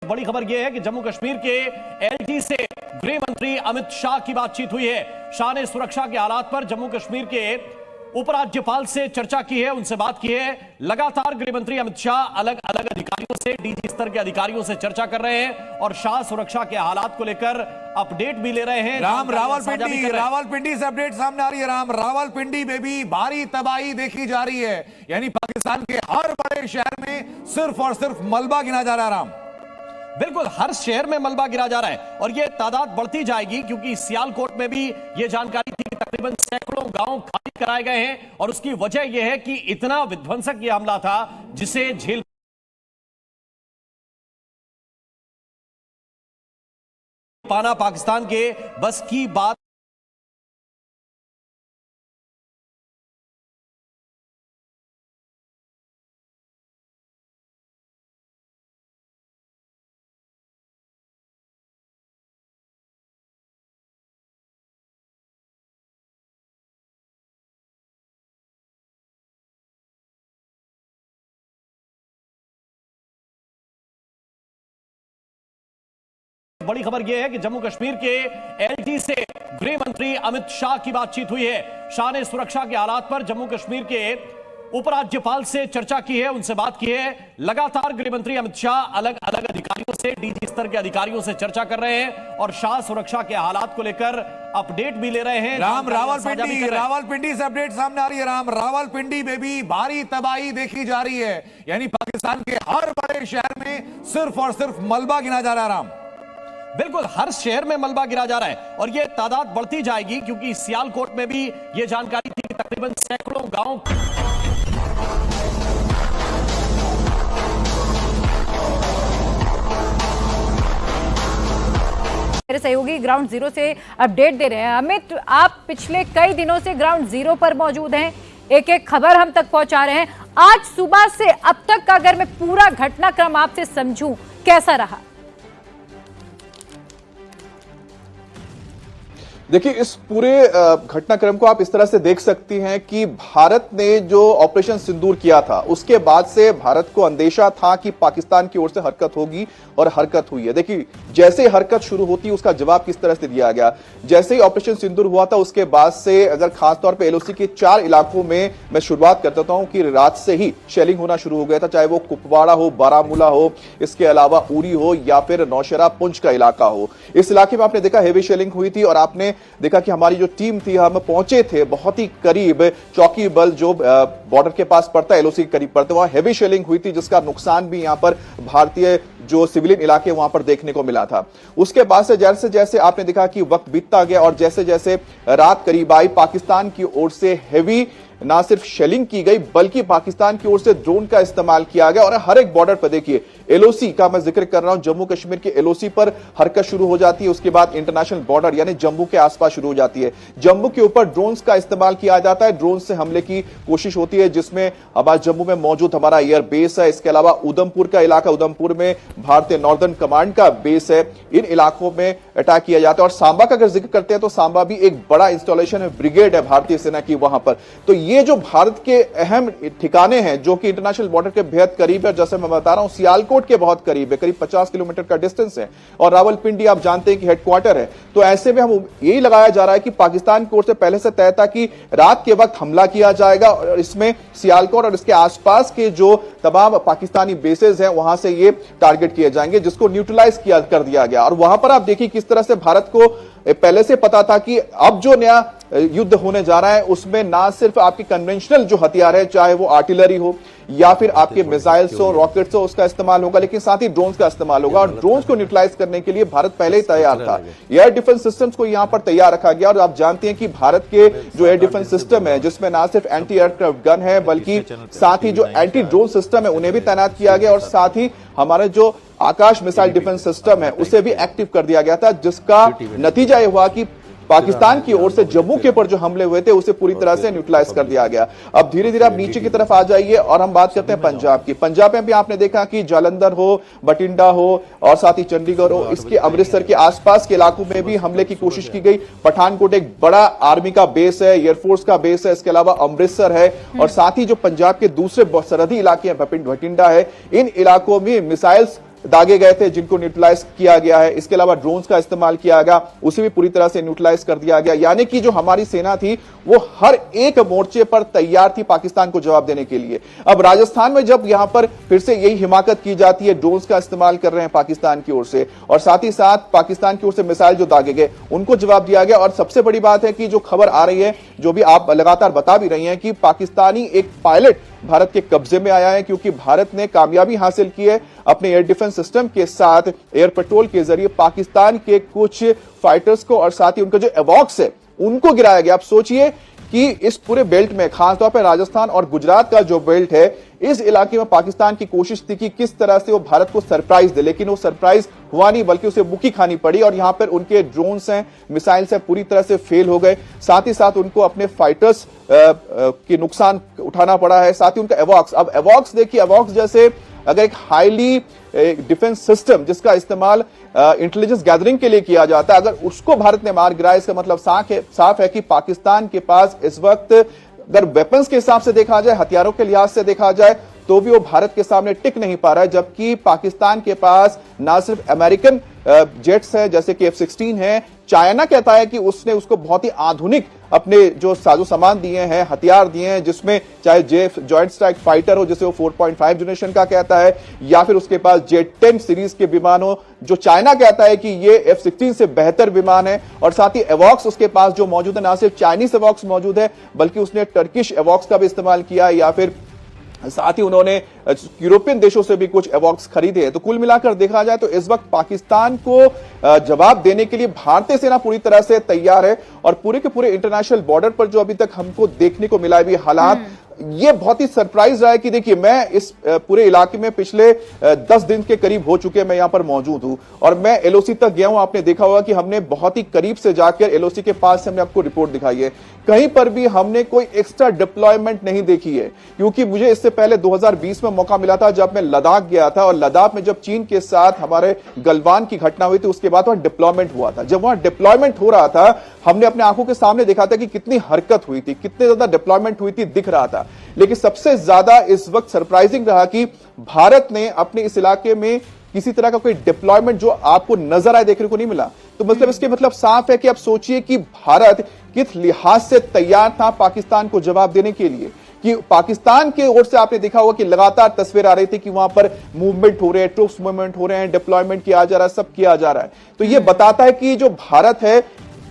बड़ी खबर यह है कि जम्मू कश्मीर के एलजी से गृह मंत्री अमित शाह की बातचीत हुई है। शाह ने सुरक्षा के हालात पर जम्मू कश्मीर के उपराज्यपाल से चर्चा की है, उनसे बात की है। लगातार गृह मंत्री अमित शाह अलग अलग अधिकारियों से, डीजी स्तर के अधिकारियों से चर्चा कर रहे हैं और शाह सुरक्षा के हालात को लेकर अपडेट भी ले रहे हैं। रावलपिंडी से अपडेट सामने आ रही है। रावलपिंडी में भी भारी तबाही देखी जा रही है, यानी पाकिस्तान के हर बड़े शहर में सिर्फ और सिर्फ मलबा गिना जा रहा है। राम, बिल्कुल हर शहर में मलबा गिरा जा रहा है और यह तादाद बढ़ती जाएगी, क्योंकि सियालकोट में भी यह जानकारी थी कि तकरीबन सैकड़ों गांव खाली कराए गए हैं और उसकी वजह यह है कि इतना विध्वंसक यह हमला था जिसे झेल पाना पाकिस्तान के बस की बात बड़ी खबर यह है कि जम्मू कश्मीर के एलजी से गृह मंत्री अमित शाह की बातचीत हुई है। शाह ने सुरक्षा के हालात पर जम्मू कश्मीर के उपराज्यपाल से चर्चा की है, उनसे बात की है। लगातार गृह मंत्री अमित शाह अलग अलग अधिकारियों से, डीजी स्तर के अधिकारियों से चर्चा कर रहे हैं और शाह सुरक्षा के हालात को लेकर अपडेट भी ले रहे हैं। रावलपिंडी से अपडेट सामने आ रही है। रावलपिंडी में भी भारी तबाही देखी जा रही है, यानी पाकिस्तान के हर बड़े शहर में सिर्फ और सिर्फ मलबा गिना जा रहा है। राम, बिल्कुल हर शहर में मलबा गिरा जा रहा है और यह तादाद बढ़ती जाएगी, क्योंकि सियालकोट में भी यह जानकारी थी कि तकरीबन सैकड़ों गांव मेरे सहयोगी ग्राउंड जीरो से अपडेट दे रहे हैं। अमित, आप पिछले कई दिनों से ग्राउंड जीरो पर मौजूद हैं, एक एक खबर हम तक पहुंचा रहे हैं। आज सुबह से अब तक का अगर मैं पूरा घटनाक्रम आपसे समझूं, कैसा रहा? देखिए, इस पूरे घटनाक्रम को आप इस तरह से देख सकती हैं कि भारत ने जो ऑपरेशन सिंदूर किया था, उसके बाद से भारत को अंदेशा था कि पाकिस्तान की ओर से हरकत होगी और हरकत हुई है। देखिए, जैसे ही हरकत शुरू होती है उसका जवाब किस तरह से दिया गया। जैसे ही ऑपरेशन सिंदूर हुआ था उसके बाद से अगर खासतौर पर एलओसी के 4 इलाकों में मैं शुरुआत कर देता हूं कि रात से ही शेलिंग होना शुरू हो गया था, चाहे वो कुपवाड़ा हो, बारामूला हो, इसके अलावा उरी हो या फिर नौशेरा पुंछ का इलाका हो। इस इलाके में आपने देखा हेवी शेलिंग हुई थी और आपने देखा कि हमारी जो टीम थी, हम पहुंचे थे बहुत ही करीब चौकी बल जो बॉर्डर के पास पड़ता है, एलओसी के करीब पड़ता है, वहां हेवी शेलिंग हुई थी, जिसका नुकसान भी यहां पर भारतीय जो सिविलियन इलाके वहां पर देखने को मिला था। उसके बाद से जैसे जैसे आपने देखा कि वक्त बीतता गया और जैसे जैसे रात करीब आई, पाकिस्तान की ओर से हेवी ना सिर्फ शेलिंग की गई बल्कि पाकिस्तान की ओर से ड्रोन का इस्तेमाल किया गया और हर एक बॉर्डर पर देखिए एलओसी का मैं जिक्र कर रहा हूं, जम्मू कश्मीर के एलओसी पर हरकत शुरू हो जाती है, उसके बाद इंटरनेशनल बॉर्डर यानी जम्मू के आसपास शुरू हो जाती है। जम्मू के ऊपर ड्रोन्स का इस्तेमाल किया जाता है, ड्रोन से हमले की कोशिश होती है, जिसमें हमारे जम्मू में मौजूद हमारा एयर बेस है। इसके अलावा उधमपुर का इलाका, उधमपुर में भारतीय नॉर्दर्न कमांड का बेस है, इन इलाकों में अटैक किया जाता है। और सांबा का अगर जिक्र करते हैं तो सांबा भी एक बड़ा इंस्टॉलेशन है, ब्रिगेड है भारतीय सेना की वहां पर। तो ये जो भारत के अहम ठिकाने हैं जो कि इंटरनेशनल बॉर्डर के बेहद करीब है, जैसे मैं बता रहा हूं सियालकोट के बहुत करीब है, करीब 50 किलोमीटर का डिस्टेंस है और रावलपिंडी आप जानते हैं कि हेडक्वार्टर है। तो ऐसे में हम यही लगाया जा रहा है कि पाकिस्तान की ओर से पहले से तय था कि रात के वक्त हमला किया जाएगा और इसमें सियालकोट और इसके आसपास के जो तमाम पाकिस्तानी बेसेस हैं वहां से ये टारगेट किए जाएंगे, जिसको न्यूट्रलाइज किया कर दिया गया। और वहां पर आप देखिए किस तरह से भारत को पहले से पता था कि अब जो नया युद्ध होने जा रहा है उसमें ना सिर्फ आपके कन्वेंशनल जो हथियार है, चाहे वो आर्टिलरी हो या फिर आपके मिसाइल्स हो, रॉकेट्स हो, उसका इस्तेमाल होगा, लेकिन साथ ही ड्रोन्स का इस्तेमाल होगा। और ड्रोन्स को न्यूट्रलाइज करने के लिए भारत पहले ही तैयार था। एयर डिफेंस सिस्टम्स को यहां पर तैयार रखा गया और आप जानते हैं कि भारत के जो एयर डिफेंस सिस्टम है, जिसमें ना सिर्फ एंटी एयरक्राफ्ट गन है बल्कि साथ ही जो एंटी ड्रोन सिस्टम है उन्हें भी तैनात किया गया और साथ ही हमारे जो आकाश मिसाइल डिफेंस सिस्टम है उसे भी एक्टिव कर दिया गया था, जिसका नतीजा यह हुआ कि पाकिस्तान की ओर से जम्मू के ऊपर जो हमले हुए थे उसे पूरी तरह से न्यूट्रलाइज कर दिया गया। अब धीरे धीरे आप नीचे की तरफ आ जाइए और हम बात करते हैं पंजाब की। पंजाब में भी आपने देखा कि जालंधर हो, बठिंडा हो और साथ ही चंडीगढ़ हो, इसके अमृतसर के आसपास के इलाकों में भी हमले की कोशिश की गई। पठानकोट एक बड़ा आर्मी का बेस है, एयरफोर्स का बेस है, इसके अलावा अमृतसर है और साथ ही जो पंजाब के दूसरे सरहदी इलाके हैं, भटिंडा है, इन इलाकों में मिसाइल्स दागे गए थे जिनको न्यूट्रलाइज किया गया है। इसके अलावा ड्रोन्स का इस्तेमाल किया गया, उसे भी पूरी तरह से न्यूट्रलाइज कर दिया गया। यानी कि जो हमारी सेना थी वो हर एक मोर्चे पर तैयार थी पाकिस्तान को जवाब देने के लिए। अब राजस्थान में जब यहां पर फिर से यही हिमाकत की जाती है, ड्रोन्स का इस्तेमाल कर रहे हैं पाकिस्तान की ओर से, और साथ ही साथ पाकिस्तान की ओर से मिसाइल जो दागे गए उनको जवाब दिया गया। और सबसे बड़ी बात है कि जो खबर आ रही है, जो भी आप लगातार बता भी रही हैं, कि पाकिस्तानी एक पायलट भारत के कब्जे में आया है, क्योंकि भारत ने कामयाबी हासिल की है अपने एयर डिफेंस सिस्टम के साथ एयर पेट्रोल के जरिए पाकिस्तान के कुछ फाइटर्स को और साथ ही उनका जो एवॉक्स है उनको गिराया गया। आप सोचिए कि इस पूरे बेल्ट में, खासतौर पर राजस्थान और गुजरात का जो बेल्ट है, इस इलाके में पाकिस्तान की कोशिश थी कि किस तरह से वो भारत को सरप्राइज दे, लेकिन वो सरप्राइज हुआ नहीं, बल्कि उसे मुक्की खानी पड़ी। और यहां पर उनके ड्रोन्स हैं, मिसाइल्स हैं, पूरी तरह से फेल हो गए। साथ ही साथ उनको अपने फाइटर्स की नुकसान उठाना पड़ा है, साथ ही उनका एवॉक्स। अब एवॉक्स देखिए, एवॉक्स जैसे अगर एक हाईली डिफेंस सिस्टम जिसका इस्तेमाल इंटेलिजेंस गैदरिंग के लिए किया जाता है, अगर उसको भारत ने मार गिराया, इसका मतलब साफ है कि पाकिस्तान के पास इस वक्त अगर वेपन्स के हिसाब से देखा जाए, हथियारों के लिहाज से देखा जाए, तो भी वो भारत के सामने टिक नहीं पा रहा है। जबकि पाकिस्तान के पास ना सिर्फ अमेरिकन जेट्स है जैसे कि F-16 है, चाइना कहता है कि उसने उसको बहुत ही आधुनिक अपने जो साजो सामान दिए हैं, हथियार दिए हैं, जिसमें चाहे जॉइंट स्ट्राइक फाइटर हो जिसे वो 4.5 जनरेशन का कहता है, या फिर उसके पास J-10 सीरीज के विमान हो जो चाइना कहता है कि ये F-16 से बेहतर विमान है। और साथ ही एवॉक्स उसके पास जो मौजूद है, ना सिर्फ चाइनीज एवॉक्स मौजूद है बल्कि उसने टर्किश एवॉक्स का भी इस्तेमाल किया है, या फिर साथ ही उन्होंने यूरोपियन देशों से भी कुछ एवॉक्स खरीदे हैं। तो कुल मिलाकर देखा जाए तो इस वक्त पाकिस्तान को जवाब देने के लिए भारतीय सेना पूरी तरह से तैयार है। और पूरे के पूरे इंटरनेशनल बॉर्डर पर जो अभी तक हमको देखने को मिला है हालात, ये बहुत ही सरप्राइज रहा है कि देखिए, मैं इस पूरे इलाके में पिछले 10 दिन के करीब हो चुके हैं, मैं यहां पर मौजूद हूं और मैं एलओसी तक गया हूं। आपने देखा होगा कि हमने बहुत ही करीब से जाकर एलओसी के पास से हमने आपको रिपोर्ट दिखाई है, कहीं पर भी हमने कोई एक्स्ट्रा डिप्लॉयमेंट नहीं देखी है। क्योंकि मुझे इससे पहले 2020 में मौका मिला था जब मैं लद्दाख गया था, और लद्दाख में जब चीन के साथ हमारे गलवान की घटना हुई थी, उसके बाद वहां डिप्लॉयमेंट हुआ था। जब वहां डिप्लॉयमेंट हो रहा था, हमने अपने आंखों के सामने देखा था कि कितनी हरकत हुई थी, कितने ज्यादा डिप्लॉयमेंट हुई थी, दिख रहा था। लेकिन सबसे ज्यादा इस वक्त सरप्राइजिंग रहा कि भारत ने अपने इस इलाके में किसी तरह का कोई डिप्लॉयमेंट जो आपको नजर आए देखने को नहीं मिला। तो मतलब इसके मतलब साफ है कि आप सोचिए कि भारत किस लिहाज से तैयार था पाकिस्तान को जवाब देने के लिए। कि पाकिस्तान के ओर से आपने देखा होगा कि लगातार तस्वीर आ रही थी कि वहां पर मूवमेंट हो रहे हैं, ट्रूप्स मूवमेंट हो रहे हैं, डिप्लॉयमेंट किया जा रहा है, सब किया जा रहा है। तो यह बताता है कि जो भारत है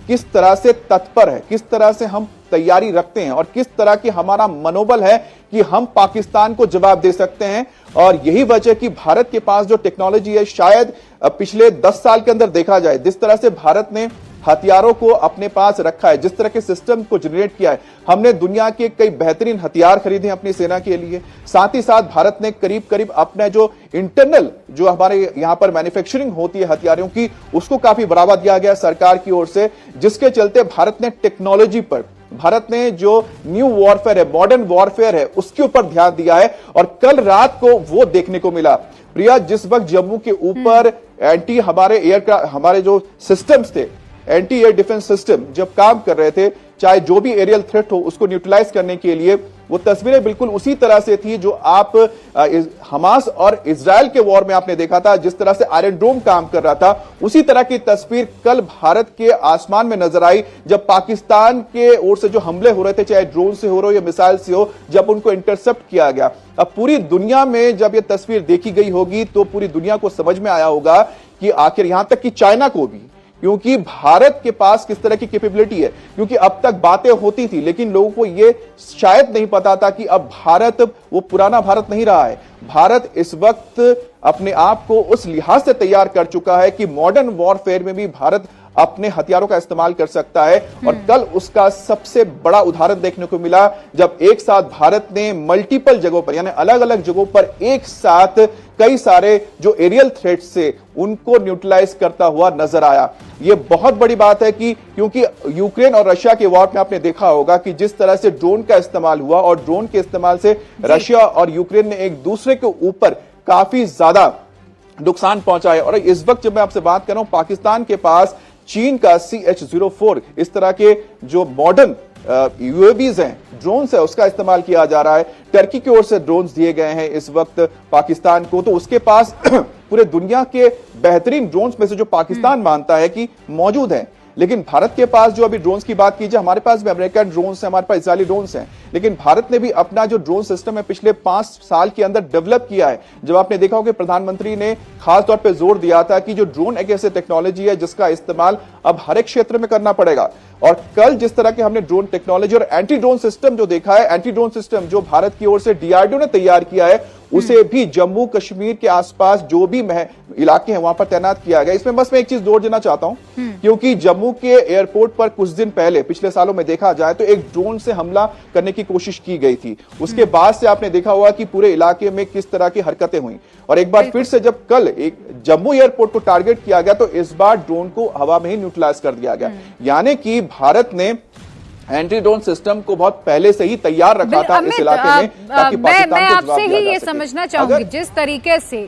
किस तरह से तत्पर है, किस तरह से हम तैयारी रखते हैं और किस तरह की हमारा मनोबल है कि हम पाकिस्तान को जवाब दे सकते हैं। और यही वजह कि भारत के पास जो टेक्नोलॉजी है, शायद पिछले 10 साल के अंदर देखा जाए जिस तरह से भारत ने हथियारों को अपने पास रखा है, जिस तरह के सिस्टम को जनरेट किया है, हमने दुनिया के कई बेहतरीन हथियार खरीदे हैं अपनी सेना के लिए। साथ ही साथ भारत ने करीब करीब अपने जो इंटरनल जो हमारे यहां पर मैन्युफैक्चरिंग होती है हथियारों की, उसको काफी बढ़ावा दिया गया सरकार की ओर से, जिसके चलते भारत ने टेक्नोलॉजी पर, भारत ने जो न्यू वॉरफेयर है, मॉडर्न वॉरफेयर है, उसके ऊपर ध्यान दिया है। और कल रात को वो देखने को मिला। प्रिया, जिस वक्त जम्मू के ऊपर एंटी हमारे जो सिस्टम्स थे, एंटी एयर डिफेंस सिस्टम जब काम कर रहे थे, चाहे जो भी एरियल थ्रेट हो उसको न्यूट्रलाइज करने के लिए, वो तस्वीरें बिल्कुल उसी तरह से थी जो आप हमास और इजराइल के वॉर में आपने देखा था। जिस तरह से आयरन डोम काम कर रहा था, उसी तरह की तस्वीर कल भारत के आसमान में नजर आई जब पाकिस्तान के ओर से जो हमले हो रहे थे, चाहे ड्रोन से हो रहे हो या मिसाइल से हो, जब उनको इंटरसेप्ट किया गया। अब पूरी दुनिया में जब यह तस्वीर देखी गई होगी तो पूरी दुनिया को समझ में आया होगा कि आखिर यहां तक कि चाइना को भी, क्योंकि भारत के पास किस तरह की कैपेबिलिटी है। क्योंकि अब तक बातें होती थी लेकिन लोगों को यह शायद नहीं पता था कि अब भारत वो पुराना भारत नहीं रहा है। भारत इस वक्त अपने आप को उस लिहाज से तैयार कर चुका है कि मॉडर्न वॉरफेयर में भी भारत अपने हथियारों का इस्तेमाल कर सकता है। और कल उसका सबसे बड़ा उदाहरण देखने को मिला जब एक साथ भारत ने मल्टीपल जगहों पर, यानी अलग अलग जगहों पर एक साथ कई सारे जो एरियल थ्रेट्स से उनको न्यूट्रलाइज करता हुआ नजर आया। यह बहुत बड़ी बात है कि क्योंकि यूक्रेन और रशिया के वॉर में आपने देखा होगा कि जिस तरह से ड्रोन का इस्तेमाल हुआ, और ड्रोन के इस्तेमाल से रशिया और यूक्रेन ने एक दूसरे के ऊपर काफी ज्यादा नुकसान पहुंचाया। और इस वक्त जब मैं आपसे बात कर रहा हूं, पाकिस्तान के पास चीन का CH-04 इस तरह के जो मॉडर्न यूएवीज हैं, ड्रोन्स है, उसका इस्तेमाल किया जा रहा है। टर्की की ओर से ड्रोन्स दिए गए हैं इस वक्त पाकिस्तान को, तो उसके पास पूरे दुनिया के बेहतरीन ड्रोन्स में से जो पाकिस्तान मानता है कि मौजूद है। लेकिन भारत के पास जो अभी ड्रोन्स की बात कीजिए, हमारे पास भी अमेरिकन ड्रोन्स हैं, हमारे पास इजरायली ड्रोन्स हैं, लेकिन भारत ने भी अपना जो ड्रोन सिस्टम है पिछले 5 साल के अंदर डेवलप किया है। जब आपने देखा हो कि प्रधानमंत्री ने खास तौर पे जोर दिया था कि जो ड्रोन एक ऐसे टेक्नोलॉजी है जिसका इस्तेमाल अब हर एक क्षेत्र में करना पड़ेगा। और कल जिस तरह के हमने ड्रोन टेक्नोलॉजी और एंटी ड्रोन सिस्टम जो देखा है, एंटी ड्रोन सिस्टम जो भारत की ओर से DRDO ने तैयार किया है, उसे भी जम्मू कश्मीर के आसपास जो भी इलाके हैं वहां पर तैनात किया गया। इसमें बस मैं एक चीज जोड़ देना चाहता हूं, क्योंकि जम्मू के एयरपोर्ट पर कुछ दिन पहले पिछले सालों में देखा जाए तो एक ड्रोन से हमला करने की कोशिश की गई थी। उसके बाद से आपने देखा हुआ कि पूरे इलाके में किस तरह की हरकतें हुई, और एक बार फिर से जब कल एक जम्मू एयरपोर्ट को टारगेट किया गया तो इस बार ड्रोन को हवा में ही न्यूट्रलाइज कर दिया गया। यानी कि भारत ने एंटी ड्रोन सिस्टम को बहुत पहले से ही तैयार रखा था इस इलाके में, ताकि पाकिस्तान मैं को आपसे ही ये समझना चाहूंगी, जिस तरीके से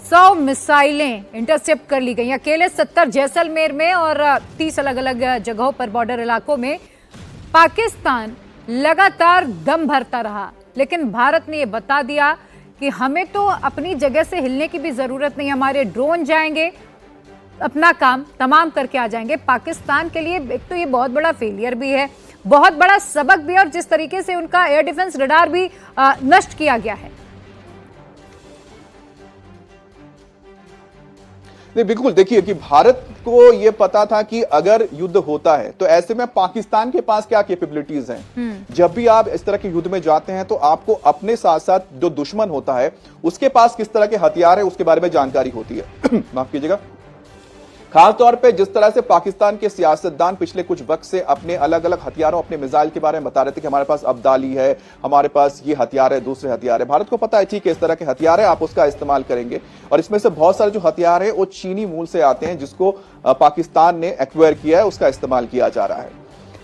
100 मिसाइलें इंटरसेप्ट कर ली गई, अकेले 70 जैसलमेर में और 30 अलग अलग जगहों पर बॉर्डर इलाकों में पाकिस्तान लगातार दम भरता रहा, लेकिन भारत ने ये बता दिया कि हमें तो अपनी जगह से हिलने की भी जरूरत नहीं, हमारे ड्रोन जाएंगे अपना काम तमाम करके आ जाएंगे। पाकिस्तान के लिए एक तो ये बहुत बड़ा फेलियर भी है, बहुत बड़ा सबक भी है, और जिस तरीके से उनका एयर डिफेंस रडार भी नष्ट किया गया है। नहीं, बिल्कुल देखिए कि भारत को यह पता था कि अगर युद्ध होता है तो ऐसे में पाकिस्तान के पास क्या कैपेबिलिटीज हैं। जब भी आप इस तरह के युद्ध में जाते हैं तो आपको अपने साथ साथ जो दुश्मन होता है उसके पास किस तरह के हथियार है उसके बारे में जानकारी होती है। माफ कीजिएगा। खास तौर पे जिस तरह से पाकिस्तान के सियासतदान पिछले कुछ वक्त से अपने अलग अलग हथियारों, अपने मिसाइल के बारे में बता रहे थे कि हमारे पास अब्दाली है, हमारे पास ये हथियार है, दूसरे हथियार है। भारत को पता है ठीक है इस तरह के हथियार है, आप उसका इस्तेमाल करेंगे, और इसमें से बहुत सारे जो हथियार है वो चीनी मूल से आते हैं, जिसको पाकिस्तान ने एक्वायर किया है, उसका इस्तेमाल किया जा रहा है।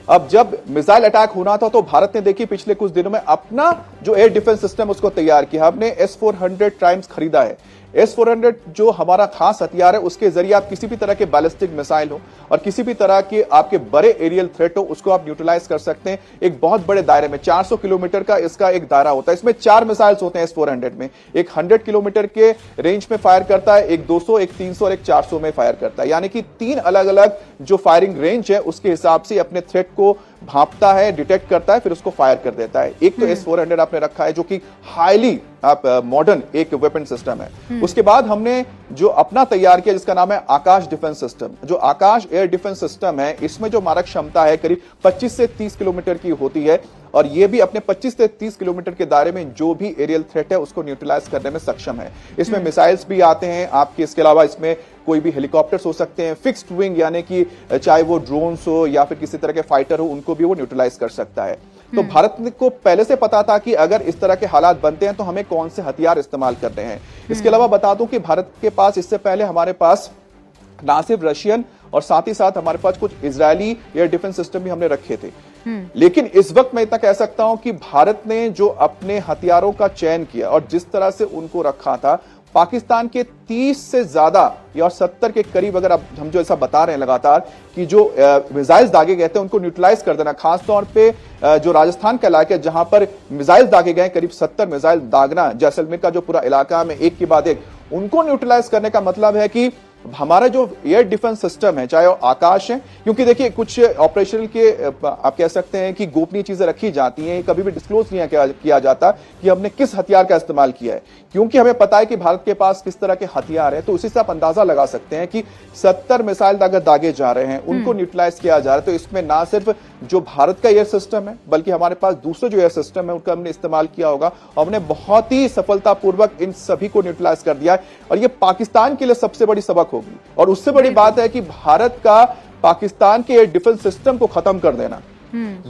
अब जब मिसाइल अटैक होना था तो भारत ने देखिए पिछले कुछ दिनों में अपना जो एयर डिफेंस सिस्टम उसको तैयार किया। हमने S-400 ट्राइम्स खरीदा है। S-400 जो हमारा खास हथियार है, उसके जरिए आप किसी भी तरह के बैलिस्टिक मिसाइल हो और किसी भी तरह के आपके बड़े एरियल थ्रेट हो, उसको आप न्यूट्रलाइज कर सकते हैं एक बहुत बड़े दायरे में। 400 किलोमीटर का इसका एक दायरा होता है। इसमें 4 मिसाइल्स होते हैं S-400 में। एक 100 किलोमीटर के रेंज में फायर करता है, एक 200, एक 300 और एक 400 में फायर करता है। यानी कि 3 अलग अलग जो फायरिंग रेंज है उसके हिसाब से अपने थ्रेट को भांपता है, डिटेक्ट करता है, फिर उसको फायर कर देता है। एक तो S-400 आपने रखा है जो कि हाईली आप मॉडर्न एक वेपन सिस्टम है। उसके बाद हमने जो अपना तैयार किया जिसका नाम है आकाश डिफेंस सिस्टम। जो आकाश एयर डिफेंस सिस्टम है, इसमें जो मारक क्षमता है करीब 25 से 30 किलोमीटर की होती है, और ये भी अपने 25 से 30 किलोमीटर के दायरे में जो भी एरियल थ्रेट है उसको न्यूट्रलाइज करने में सक्षम है। इसमें मिसाइल्स भी आते हैं आपके, इसके अलावा इसमें कोई भी हेलीकॉप्टर्स हो सकते हैं, फिक्स्ड विंग यानी कि चाहे वो ड्रोन्स हो या फिर किसी तरह के फाइटर हो, उनको भी वो न्यूट्रलाइज कर सकता है। तो भारत को पहले से पता था कि अगर इस तरह के हालात बनते हैं तो हमें कौन से हथियार इस्तेमाल करने हैं। इसके अलावा बता दूं कि भारत के पास इससे पहले हमारे पास ना सिर्फ रशियन और साथ ही साथ हमारे पास कुछ इजरायली एयर डिफेंस सिस्टम भी हमने रखे थे। लेकिन इस वक्त मैं इतना कह सकता हूं कि भारत ने जो अपने हथियारों का चयन किया और जिस तरह से उनको रखा था, पाकिस्तान के 30 से ज्यादा या 70 के करीब, अगर अब हम जो ऐसा बता रहे हैं लगातार कि जो मिसाइल्स दागे गए थे उनको न्यूट्रलाइज कर देना। खासतौर पे जो राजस्थान का इलाका है जहां पर मिसाइल्स दागे गए, करीब 70 मिसाइल दागना, जैसलमेर का जो पूरा इलाका में एक के बाद एक, उनको न्यूट्रलाइज करने का मतलब है कि हमारा जो एयर डिफेंस सिस्टम है, चाहे वो आकाश है, क्योंकि देखिए कुछ ऑपरेशनल के आप कह सकते हैं कि गोपनीय चीजें रखी जाती हैं, कभी भी डिस्क्लोज नहीं किया जाता कि हमने किस हथियार का इस्तेमाल किया है, क्योंकि हमें पता है कि भारत के पास किस तरह के हथियार है। तो उसी से आप अंदाजा लगा सकते हैं कि 70 मिसाइल अगर दागे जा रहे हैं, उनको न्यूट्रलाइज किया जा रहा है, तो इसमें ना सिर्फ जो भारत का एयर सिस्टम है बल्कि हमारे पास दूसरे जो एयर सिस्टम है उनका हमने इस्तेमाल किया होगा, और हमने बहुत ही सफलतापूर्वक इन सभी को न्यूट्रलाइज कर दिया है। और ये पाकिस्तान के लिए सबसे बड़ी सबक होगी, और उससे बड़ी बात है कि भारत का पाकिस्तान के एयर डिफेंस सिस्टम को खत्म कर देना,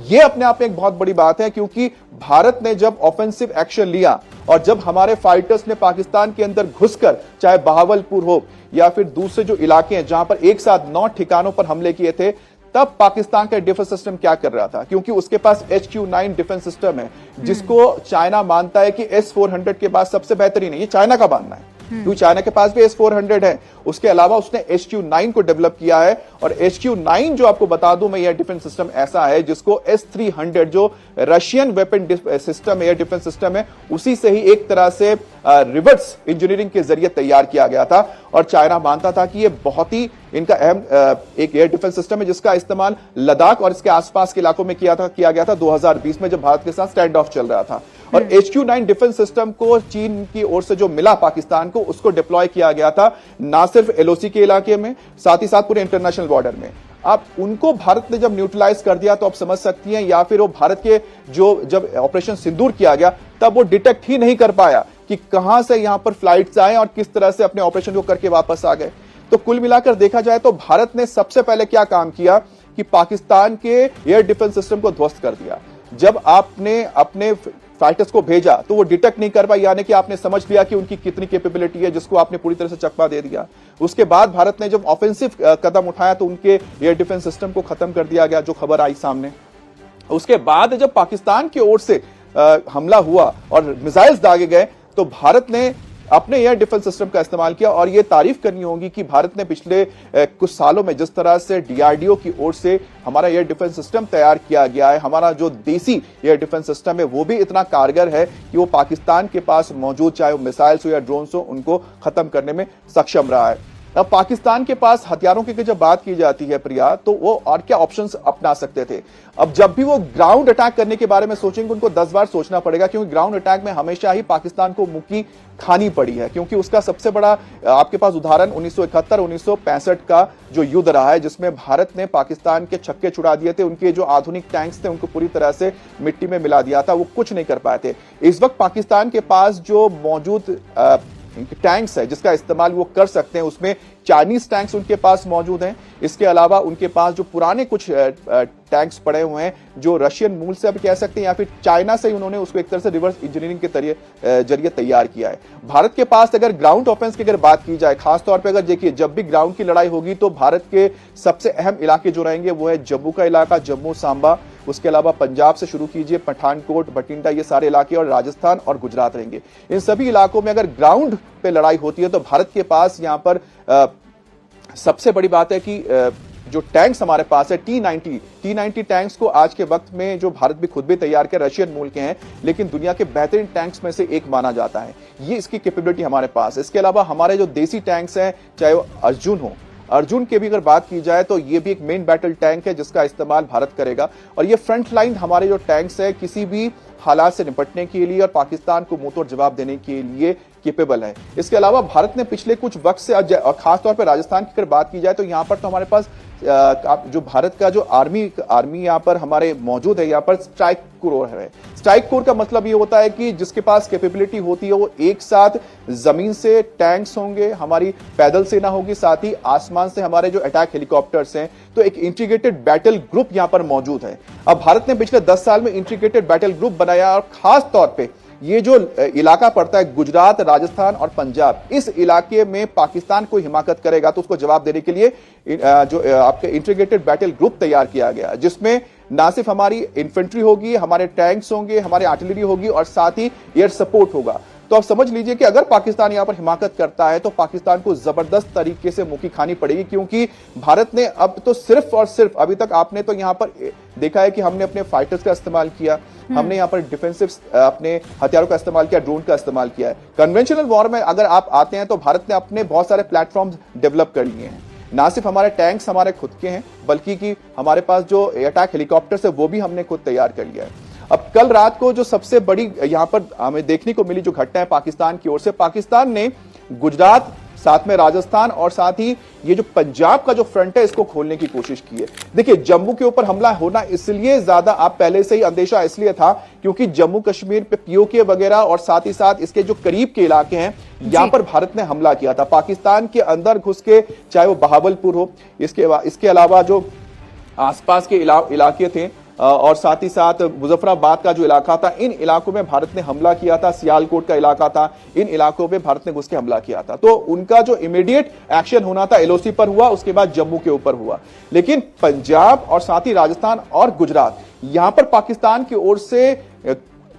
यह अपने आप में एक बहुत बड़ी बात है। क्योंकि भारत ने जब ऑफेंसिव एक्शन लिया और जब हमारे फाइटर्स ने पाकिस्तान के अंदर घुसकर, चाहे बहावलपुर हो या फिर दूसरे जो इलाके हैं जहां पर एक साथ 9 ठिकानों पर हमले किए थे, तब पाकिस्तान का डिफेंस सिस्टम क्या कर रहा था, क्योंकि उसके पास HQ-9 डिफेंस सिस्टम है जिसको चाइना मानता है कि S-400 के बाद सबसे बेहतरीन है। ये चाइना का मानना है। क्योंकि चाइना के पास भी S-400 है। उसके अलावा उसने HQ-9 को डेवलप किया है, और HQ-9 जो आपको बता दूं मैं, एयर डिफेंस सिस्टम ऐसा है जिसको S-300 जो Russian weapon system, air defence system है, उसी से ही एक तरह से रिवर्स इंजीनियरिंग के जरिए तैयार किया गया था। और चाइना मानता था कि ये बहुत ही इनका अहम एक एयर डिफेंस सिस्टम है जिसका इस्तेमाल लद्दाख और इसके आसपास के इलाकों में किया गया था 2020 में, जब भारत के साथ स्टैंड ऑफ चल रहा था। और HQ-9 डिफेंस सिस्टम को चीन की ओर से जो मिला पाकिस्तान को, उसको डिप्लॉय किया गया था ना सिर्फ LOC के इलाके में, साथ ही साथ पूरे इंटरनेशनल बॉर्डर में। अब उनको भारत ने जब न्यूट्रलाइज कर दिया तो आप समझ सकती हैं, या फिर वो भारत के जब ऑपरेशन सिंदूर किया गया तब वो डिटेक्ट ही नहीं कर पाया कि कहां से यहां पर फ्लाइट्स आए और किस तरह से अपने ऑपरेशन को करके वापस आ गए। तो कुल मिलाकर देखा जाए तो भारत ने सबसे पहले क्या काम किया कि पाकिस्तान के एयर डिफेंस सिस्टम को ध्वस्त कर दिया। जब आपने अपने फाइटर्स को भेजा तो वो डिटेक्ट नहीं कर पाए, यानी कि आपने समझ लिया कि उनकी कितनी कैपेबिलिटी है, जिसको आपने पूरी तरह से चकमा दे दिया। उसके बाद भारत ने जब ऑफेंसिव कदम उठाया तो उनके एयर डिफेंस सिस्टम को खत्म कर दिया गया, जो खबर आई सामने। उसके बाद जब पाकिस्तान की ओर से हमला हुआ और मिसाइल्स दागे गए तो भारत ने अपने एयर डिफेंस सिस्टम का इस्तेमाल किया। और यह तारीफ करनी होगी कि भारत ने पिछले कुछ सालों में जिस तरह से DRDO की ओर से हमारा एयर डिफेंस सिस्टम तैयार किया गया है, हमारा जो देसी एयर डिफेंस सिस्टम है वो भी इतना कारगर है कि वो पाकिस्तान के पास मौजूद चाहे वो मिसाइल्स हो या ड्रोन्स हो, उनको खत्म करने में सक्षम रहा है। अब पाकिस्तान के पास हथियारों की जब बात की जाती है प्रिया, तो वो और क्या ऑप्शंस अपना सकते थे। अब जब भी वो ग्राउंड अटैक करने के बारे में सोचेंगे उनको 10 बार सोचना पड़ेगा, क्योंकि ग्राउंड अटैक में हमेशा ही पाकिस्तान को मुक्की खानी पड़ी है। क्योंकि उसका सबसे बड़ा आपके पास उदाहरण 1971-1965 का जो युद्ध रहा है, जिसमें भारत ने पाकिस्तान के छक्के छुड़ा दिए थे। उनके जो आधुनिक टैंक्स थे उनको पूरी तरह से मिट्टी में मिला दिया था, वो कुछ नहीं कर पाए थे। इस वक्त पाकिस्तान के पास जो मौजूद टैंक्स है जिसका इस्तेमाल वो कर सकते हैं, उसमें चाइनीज टैंक्स उनके पास मौजूद हैं। इसके अलावा उनके पास जो पुराने कुछ टैंक्स पड़े हुए हैं जो रशियन मूल से अब कह सकते हैं, या फिर चाइना से ही उन्होंने उसको एक तरह से रिवर्स इंजीनियरिंग के जरिए तैयार किया है। भारत के पास अगर ग्राउंड ऑफेंस की अगर बात की जाए, खासतौर पर अगर देखिए जब भी ग्राउंड की लड़ाई होगी तो भारत के सबसे अहम इलाके जो रहेंगे वो है जम्मू का इलाका, जम्मू सांबा। उसके अलावा पंजाब से शुरू कीजिए, पठानकोट, बठिंडा, ये सारे इलाके, और राजस्थान और गुजरात रहेंगे। इन सभी इलाकों में अगर ग्राउंड पे लड़ाई होती है तो भारत के पास यहां पर सबसे बड़ी बात है कि जो टैंक्स हमारे पास है T-90 टैंक्स को आज के वक्त में जो भारत भी खुद भी तैयार कर, रशियन मूल के हैं, लेकिन दुनिया के बेहतरीन टैंक्स में से एक माना जाता है। ये इसकी कैपेबिलिटी हमारे पास। इसके अलावा हमारे जो देसी टैंक्स हैं, चाहे वो अर्जुन की भी अगर बात की जाए तो ये भी एक मेन बैटल टैंक है जिसका इस्तेमाल भारत करेगा। और ये फ्रंट लाइन हमारे जो टैंक्स है किसी भी हालात से निपटने के लिए और पाकिस्तान को मुंह तोड़ जवाब देने के लिए कैपेबल है। इसके अलावा भारत ने पिछले कुछ वक्त से, और खासतौर पर राजस्थान की अगर बात की जाए तो यहां पर तो हमारे पास जो भारत का जो आर्मी यहां पर हमारे मौजूद है, यहां पर स्ट्राइक कोर है। स्ट्राइक कोर का मतलब ये होता है कि जिसके पास कैपेबिलिटी होती है वो एक साथ जमीन से टैंक्स होंगे, हमारी पैदल सेना होगी, साथ ही आसमान से हमारे जो अटैक हेलीकॉप्टर्स हैं, तो एक इंटीग्रेटेड बैटल ग्रुप यहां पर मौजूद है। अब भारत ने पिछले 10 साल में इंटीग्रेटेड बैटल ग्रुप बनाया, और खास तौर पे ये जो इलाका पड़ता है गुजरात, राजस्थान और पंजाब, इस इलाके में पाकिस्तान को हिमाकत करेगा तो उसको जवाब देने के लिए जो आपके इंटीग्रेटेड बैटल ग्रुप तैयार किया गया, जिसमें ना सिर्फ हमारी इन्फेंट्री होगी, हमारे टैंक्स होंगे, हमारी आर्टिलरी होगी और साथ ही एयर सपोर्ट होगा। तो आप समझ लीजिए कि अगर पाकिस्तान यहां पर हिमाकत करता है तो पाकिस्तान को जबरदस्त तरीके से मुक्की खानी पड़ेगी, क्योंकि भारत ने अब तो सिर्फ और सिर्फ, अभी तक आपने तो यहां पर देखा है कि हमने अपने फाइटर्स का इस्तेमाल किया, हमने यहां पर डिफेंसिव अपने हथियारों का इस्तेमाल किया, ड्रोन का इस्तेमाल किया है। कन्वेंशनल वॉर में अगर आप आते हैं तो भारत ने अपने बहुत सारे प्लेटफॉर्म्स डेवलप कर लिए हैं। ना सिर्फ हमारे टैंक्स हमारे खुद के हैं, बल्कि कि हमारे पास जो अटैक हेलीकॉप्टर्स है वो भी हमने खुद तैयार कर लिया है। अब कल रात को जो सबसे बड़ी यहां पर हमें देखने को मिली जो घटना है पाकिस्तान की ओर से, पाकिस्तान ने गुजरात, साथ में राजस्थान और साथ ही ये जो पंजाब का जो फ्रंट है इसको खोलने की कोशिश की है। देखिए जम्मू के ऊपर हमला होना इसलिए ज्यादा आप पहले से ही अंदेशा इसलिए था क्योंकि जम्मू कश्मीर पे POK वगैरह और साथ ही साथ इसके जो करीब के इलाके हैं यहां पर भारत ने हमला किया था। पाकिस्तान के अंदर घुस के, चाहे वो बहावलपुर हो, इसके अलावा जो आसपास के इलाके थे और साथ ही साथ मुजफ्फराबाद का जो इलाका था, इन इलाकों में भारत ने हमला किया था। सियालकोट का इलाका था, इन इलाकों में भारत ने घुस के हमला किया था। तो उनका जो इमीडिएट एक्शन होना था LOC पर हुआ, उसके बाद जम्मू के ऊपर हुआ। लेकिन पंजाब और साथ ही राजस्थान और गुजरात, यहां पर पाकिस्तान की ओर से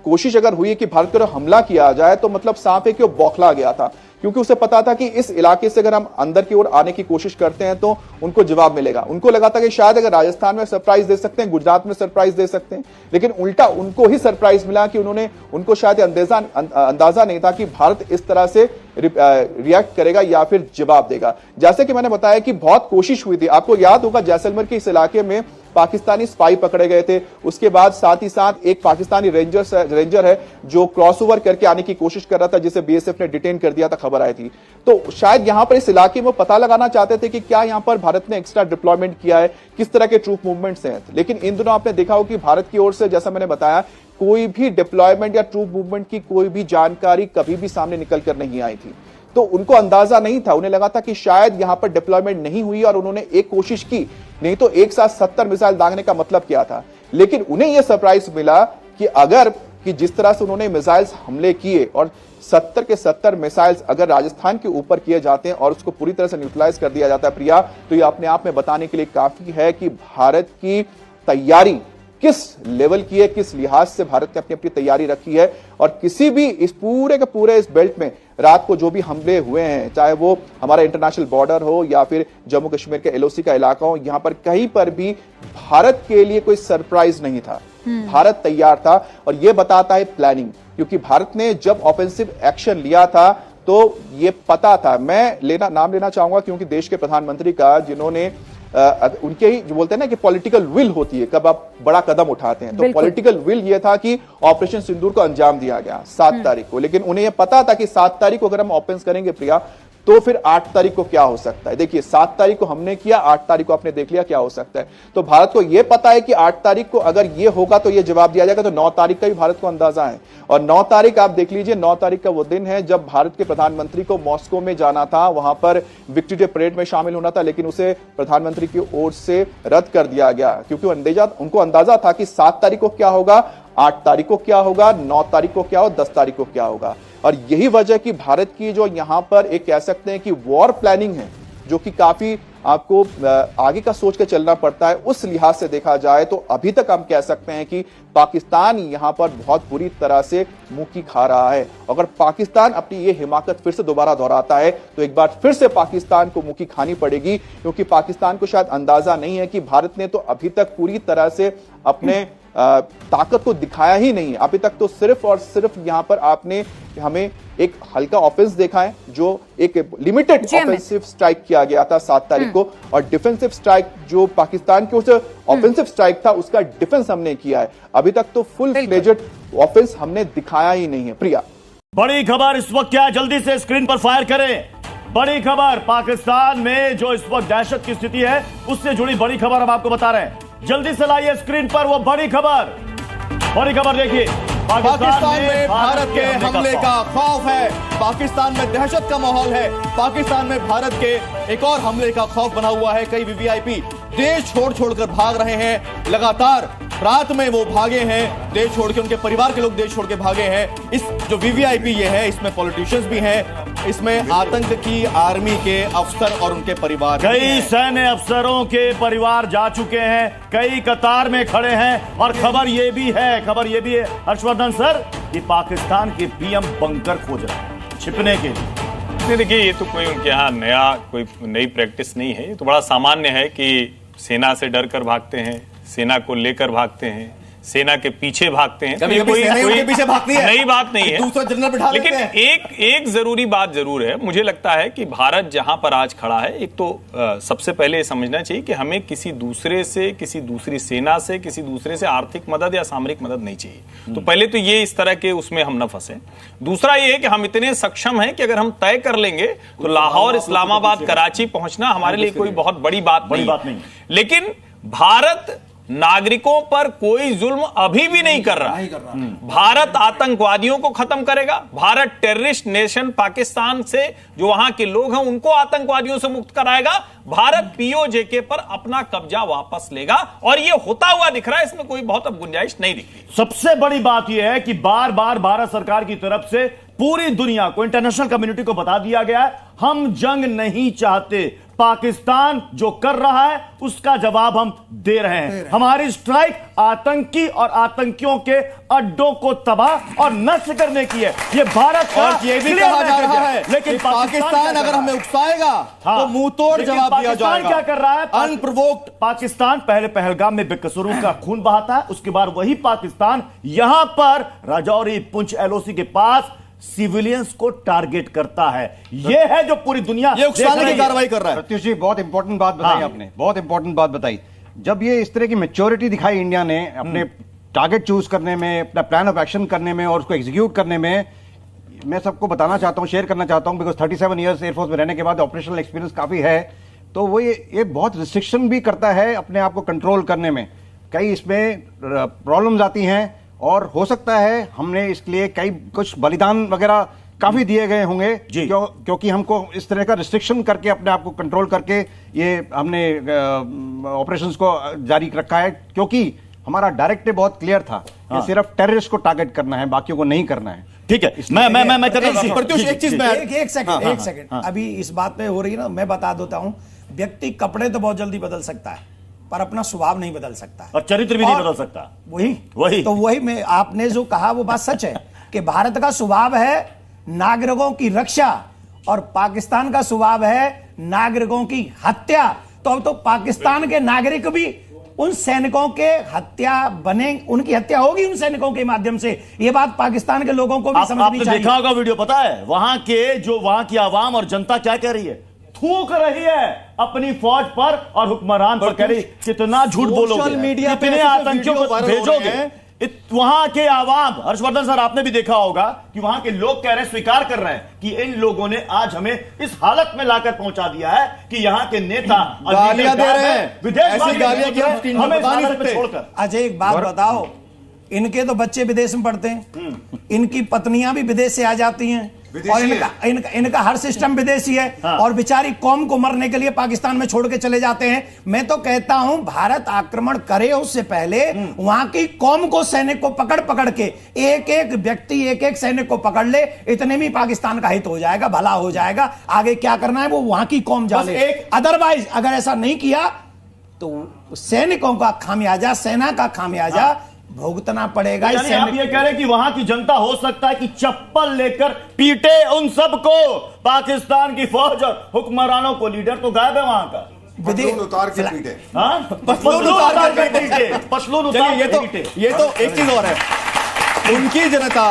कोशिश अगर हुई कि भारत की ओर हमला किया जाए तो मतलब साफ है कि वो बौखला गया था, क्योंकि उसे पता था कि इस इलाके से अगर हम अंदर की ओर आने की कोशिश करते हैं तो उनको जवाब मिलेगा। उनको लगा था कि शायद अगर राजस्थान में सरप्राइज दे सकते हैं, गुजरात में सरप्राइज दे सकते हैं, लेकिन उल्टा उनको ही सरप्राइज मिला कि उनको शायद अंदाजा नहीं था कि भारत इस तरह से रिएक्ट करेगा या फिर जवाब देगा। जैसे कि मैंने बताया कि बहुत कोशिश हुई थी, आपको याद होगा जैसलमेर के इस इलाके में पाकिस्तानी स्पाई पकड़े गए थे, उसके बाद साथ ही साथ एक पाकिस्तानी रेंजर है जो क्रॉसओवर करके आने की कोशिश कर रहा था, जिसे बीएसएफ ने डिटेन कर दिया था, खबर आई थी। तो शायद यहां पर इस इलाके में पता लगाना चाहते थे कि क्या यहां पर भारत ने एक्स्ट्रा डिप्लॉयमेंट किया है, किस तरह के ट्रूप मूवमेंट्स हैं। लेकिन इन दिनों आपने देखा हो कि भारत की ओर से, जैसा मैंने बताया, कोई भी डिप्लॉयमेंट या ट्रूप मूवमेंट की कोई भी जानकारी कभी भी सामने निकल कर नहीं आई थी। तो उनको अंदाजा नहीं था, उन्हें लगा था कि शायद यहां पर डिप्लॉयमेंट नहीं हुई और उन्होंने एक कोशिश की, नहीं तो एक साथ 70 मिसाइल दागने का मतलब क्या था। लेकिन उन्हें यह सरप्राइज मिला कि जिस तरह से उन्होंने मिसाइल्स हमले किए और 70 के 70 मिसाइल्स अगर राजस्थान के ऊपर किए जाते हैं और उसको पूरी तरह से न्यूट्रलाइज कर दिया जाता है प्रिया, तो यह अपने आप में बताने के लिए काफी है कि भारत की तैयारी किस लेवल की है, किस लिहाज से भारत ने अपनी अपनी तैयारी रखी है। और किसी भी इस पूरे के पूरे इस बेल्ट में रात को जो भी हमले हुए हैं, चाहे वो हमारा इंटरनेशनल बॉर्डर हो या फिर जम्मू कश्मीर के एलओसी का इलाका हो, यहां पर कहीं पर भी भारत के लिए कोई सरप्राइज नहीं था। भारत तैयार था और यह बताता है प्लानिंग, क्योंकि भारत ने जब ऑफेंसिव एक्शन लिया था तो यह पता था। मैं नाम लेना चाहूंगा क्योंकि देश के प्रधानमंत्री का, जिन्होंने उनके ही जो बोलते हैं ना कि पॉलिटिकल विल होती है कब आप बड़ा कदम उठाते हैं, तो पॉलिटिकल विल ये था कि ऑपरेशन सिंदूर को अंजाम दिया गया 7 तारीख को। लेकिन उन्हें यह पता था कि 7 तारीख को अगर हम ओपन करेंगे प्रिया, तो फिर 8 तारीख को क्या हो सकता है। देखिए 7 तारीख को हमने किया, 8 तारीख को आपने देख लिया क्या हो सकता है। तो भारत को यह पता है कि 8 तारीख को अगर यह होगा तो यह जवाब दिया जाएगा। तो 9 तारीख का भी भारत को अंदाजा है। और 9 तारीख आप देख लीजिए, 9 तारीख का वो दिन है जब भारत के प्रधानमंत्री को मॉस्को में जाना था, वहां पर विक्ट्री डे परेड में शामिल होना था, लेकिन उसे प्रधानमंत्री की ओर से रद्द कर दिया गया, क्योंकि उनको अंदाजा था कि 7 तारीख को क्या होगा, 8 तारीख को क्या होगा, 9 तारीख को क्या होगा, 10 तारीख को क्या होगा। और यही वजह कि भारत की जो यहां पर एक कह सकते हैं कि वॉर प्लानिंग है, जो कि काफी आपको आगे का सोच के चलना पड़ता है, उस लिहाज से देखा जाए तो अभी तक हम कह सकते हैं कि पाकिस्तान यहां पर बहुत बुरी तरह से मुंह की खा रहा है। अगर पाकिस्तान अपनी ये हिमाकत फिर से दोबारा दोहराता है तो एक बार फिर से पाकिस्तान को मुंह की खानी पड़ेगी, क्योंकि पाकिस्तान को शायद अंदाजा नहीं है कि भारत ने तो अभी तक पूरी तरह से अपने ताकत को दिखाया ही नहीं है। अभी तक तो सिर्फ और सिर्फ यहां पर आपने हमें एक हल्का ऑफेंस देखा है, जो एक लिमिटेड ऑफेंसिव स्ट्राइक किया गया था 7 तारीख को, और डिफेंसिव स्ट्राइक जो पाकिस्तान की ओर से ऑफेंसिव स्ट्राइक था उसका डिफेंस हमने किया है। अभी तक तो फुल फ्लेजेड ऑफेंस हमने दिखाया ही नहीं है। प्रिया, बड़ी खबर इस वक्त क्या है, जल्दी से स्क्रीन पर फायर करें। बड़ी खबर, पाकिस्तान में जो इस वक्त दहशत की स्थिति है उससे जुड़ी बड़ी खबर हम आपको बता रहे हैं। जल्दी से लाइए स्क्रीन पर वो बड़ी खबर। बड़ी खबर देखिए, पाकिस्तान में भारत के हमले का खौफ है, पाकिस्तान में दहशत का माहौल है, पाकिस्तान में भारत के एक और हमले का खौफ बना हुआ है। कई वीवीआईपी देश छोड़कर भाग रहे हैं, लगातार रात में वो भागे हैं देश छोड़ के, उनके परिवार के लोग देश छोड़ के भागे हैं। इस जो वीवीआईपी ये है, इसमें पॉलिटिशियंस भी हैं, इसमें आतंक की आर्मी के अफसर और उनके परिवार, कई सैन्य अफसरों के परिवार जा चुके हैं, कई कतार में खड़े हैं। और खबर ये भी है हर्षवर्धन सर, कि पाकिस्तान के पीएम बंकर खोज रहे हैं छिपने के लिए। देखिए, ये तो कोई उनके यहाँ कोई नई प्रैक्टिस नहीं है। ये तो बड़ा सामान्य है कि सेना से डर कर भागते हैं, सेना को लेकर भागते हैं, सेना के पीछे भागते हैं। कभी कोई पीछे भागती है, नई बात नहीं है। दूसरा जनरल बिठा लेते हैं। लेकिन एक जरूरी बात जरूर है, मुझे लगता है कि भारत जहां पर आज खड़ा है, एक तो सबसे पहले समझना चाहिए कि हमें किसी दूसरे से, किसी दूसरी सेना से, किसी दूसरे से आर्थिक मदद या सामरिक मदद नहीं चाहिए। तो पहले तो ये इस तरह के उसमें हम न फंसे। दूसरा ये है कि हम इतने सक्षम हैं कि अगर हम तय कर लेंगे तो लाहौर, इस्लामाबाद, कराची पहुंचना हमारे लिए कोई बहुत बड़ी बात नहीं। लेकिन भारत नागरिकों पर कोई जुल्म अभी भी नहीं कर रहा। भारत आतंकवादियों को खत्म करेगा। भारत टेररिस्ट नेशन पाकिस्तान से जो वहां के लोग हैं उनको आतंकवादियों से मुक्त कराएगा। भारत पीओजेके पर अपना कब्जा वापस लेगा, और यह होता हुआ दिख रहा है। इसमें कोई बहुत अब गुंजाइश नहीं दिख रही। सबसे बड़ी बात यह है कि बार बार भारत सरकार की तरफ से पूरी दुनिया को, इंटरनेशनल कम्युनिटी को बता दिया गया है, हम जंग नहीं चाहते, पाकिस्तान जो कर रहा है उसका जवाब हम दे रहे हैं। हमारी स्ट्राइक आतंकी और आतंकियों के अड्डों को तबाह और नष्ट करने की है। ये भारत का और ये भी clear कहा जा message रहा है लेकिन कि पाकिस्तान अगर हमें उकसाएगा तो मुंह तोड़ लेकिन जवाब दिया पाकिस्तान जाएगा। क्या कर रहा है? अनप्रोवोक्ड। पाकिस्तान पहले पहलगाम में बेकसूरों का खून बहाता है, उसके बाद वही पाकिस्तान यहां पर राजौरी पुंछ एलओसी के पास सिविलियंस को टारगेट करता है। यह है जो पूरी दुनिया ये उकसाने देख रही की है। कार्रवाई कर रहा है। प्रत्युष जी बहुत इंपॉर्टेंट बात बताई आपने, बहुत इंपॉर्टेंट बात बताई। जब ये इस तरह की मैच्योरिटी दिखाई इंडिया ने अपने टारगेट चूज करने में, अपना प्लान ऑफ एक्शन करने में और उसको एग्जीक्यूट करने में, मैं सबको बताना चाहता हूं, शेयर करना चाहता हूं, बिकॉज 37 इयर्स एयरफोर्स में रहने के बाद ऑपरेशनल एक्सपीरियंस काफी है, तो वो ये बहुत रिस्ट्रिक्शन भी करता है अपने आप को कंट्रोल करने में। कई इसमें प्रॉब्लम्स आती हैं और हो सकता है हमने इसके लिए कई कुछ बलिदान वगैरह काफी दिए गए होंगे क्योंकि हमको इस तरह का रिस्ट्रिक्शन करके अपने आप को कंट्रोल करके ये हमने ऑपरेशंस को जारी रखा है, क्योंकि हमारा डायरेक्टिव बहुत क्लियर था कि सिर्फ टेररिस्ट को टारगेट करना है, बाकियों को नहीं करना है। ठीक है, मैं प्रत्युष एक चीज में एक सेकंड अभी इस बात पे हो रही है ना, मैं बता देता हूं। व्यक्ति कपड़े तो बहुत जल्दी बदल सकता है पर अपना स्वभाव नहीं बदल सकता और चरित्र भी नहीं बदल सकता। वही तो वही में आपने जो कहा वो बात सच है कि भारत का स्वभाव है नागरिकों की रक्षा और पाकिस्तान का स्वभाव है नागरिकों की हत्या। तो अब तो पाकिस्तान के नागरिक भी उन सैनिकों के हत्या बने, उनकी हत्या होगी उन सैनिकों के माध्यम से। ये बात पाकिस्तान के लोगों को भी समझनी चाहिए। देखा होगा वीडियो, पता है वहां की आवाम और जनता क्या कह रही है? थूक रही है अपनी फौज पर और हुक्मरान पर, कह रही कितना झूठ बोलोगे, सोशल मीडिया पे कितने आतंकियों को भेजोगे। वहां के आवाम, हर्षवर्धन सर आपने भी देखा होगा कि वहां के लोग कह रहे हैं, स्वीकार कर रहे हैं कि इन लोगों ने आज हमें इस हालत में लाकर पहुंचा दिया है कि यहाँ के नेता गालियां दे रहे हैं, विदेश ऐसी गालियां कि हम स्क्रीन पर बता नहीं सकते। छोड़कर अच्छा एक बात बताओ, इनके तो बच्चे विदेश में पढ़ते हैं, इनकी पत्नियां भी विदेश से आ जाती हैं और इनका हर सिस्टम विदेशी है और बेचारी कौम को मरने के लिए पाकिस्तान में छोड़ के चले जाते हैं। मैं तो कहता हूं भारत आक्रमण करे उससे पहले वहां की कौम को, सैनिक को पकड़ पकड़ के एक एक व्यक्ति, एक एक सैनिक को पकड़ ले, इतने में पाकिस्तान का हित हो जाएगा, भला हो जाएगा। आगे क्या करना है वो वहां की कौम जाने। अदरवाइज अगर ऐसा नहीं किया तो सैनिकों का खामियाजा, सेना का खामियाजा भुगतना पड़ेगा। यानी आप ये कह रहे हैं कि वहां की जनता हो सकता है कि चप्पल लेकर पीटे उन सबको, पाकिस्तान की फौज और हुक्मरानों को। लीडर तो गायब है वहां का, पतलून उतार के पीटे। पतलून उतार के पीटे, पतलून उतार के पीटे। ये तो एक चीज और है, उनकी जनता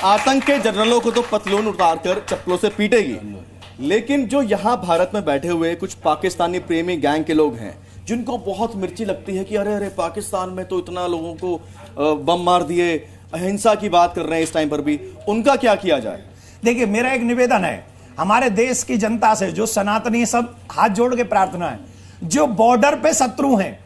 आतंक के जनरलों को तो पतलून उतारकर चप्पलों से पीटेगी, लेकिन जो यहां भारत में बैठे हुए कुछ पाकिस्तानी प्रेमी गैंग के लोग हैं जिनको बहुत मिर्ची लगती है कि अरे अरे पाकिस्तान में तो इतना लोगों को बम मार दिए, अहिंसा की बात कर रहे हैं इस टाइम पर भी, उनका क्या किया जाए? देखिए मेरा एक निवेदन है हमारे देश की जनता से, जो सनातनी सब हाथ जोड़ के प्रार्थना है, जो बॉर्डर पे शत्रु हैं,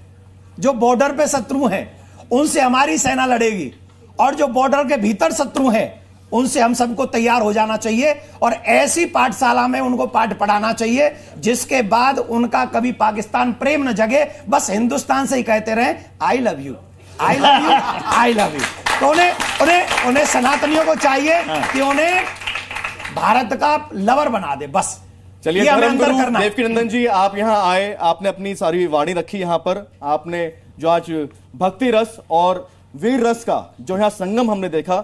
जो बॉर्डर पे शत्रु हैं उनसे हमारी सेना लड़ेगी और जो बॉर्डर के भीतर शत्रु हैं उनसे हम सबको तैयार हो जाना चाहिए और ऐसी पाठशाला में उनको पाठ पढ़ाना चाहिए जिसके बाद उनका कभी पाकिस्तान प्रेम न जगे, बस हिंदुस्तान से ही कहते रहे I love you, I love you, I love you. तो उन्हें सनातनियों को चाहिए कि उन्हें भारत का लवर बना दे, बस। चलिए धर्मगुरु देवकीनंदन जी, आप यहाँ आए, आपने अपनी सारी वाणी रखी यहाँ पर, आपने जो आज भक्ति रस और वीर रस का जो यहाँ संगम हमने देखा,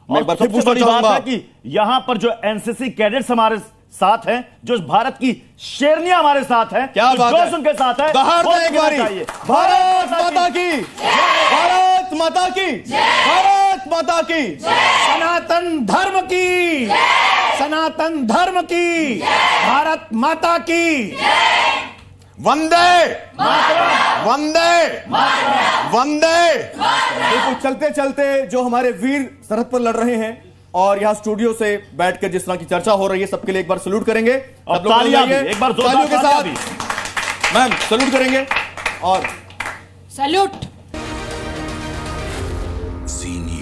मैं एक बार फिर पूछना चाहूंगा कि यहां पर जो एनसीसी कैडेट्स हमारे साथ हैं, जो भारत की शेरनियां हमारे साथ हैं, क्या बात है, उनके साथ है, एक बारी भारत माता की, भारत माता की, भारत माता की, सनातन धर्म की, सनातन धर्म की, भारत माता की, वंदे वंदे वंदे। बिल्कुल चलते चलते जो हमारे वीर सरहद पर लड़ रहे हैं और यहाँ स्टूडियो से बैठकर जिस तरह की चर्चा हो रही है, सबके लिए एक बार सल्यूट करेंगे और तालियां भी, एक बार तालियों के साथ मैम सल्यूट करेंगे और सल्यूट। जी न्यूज़।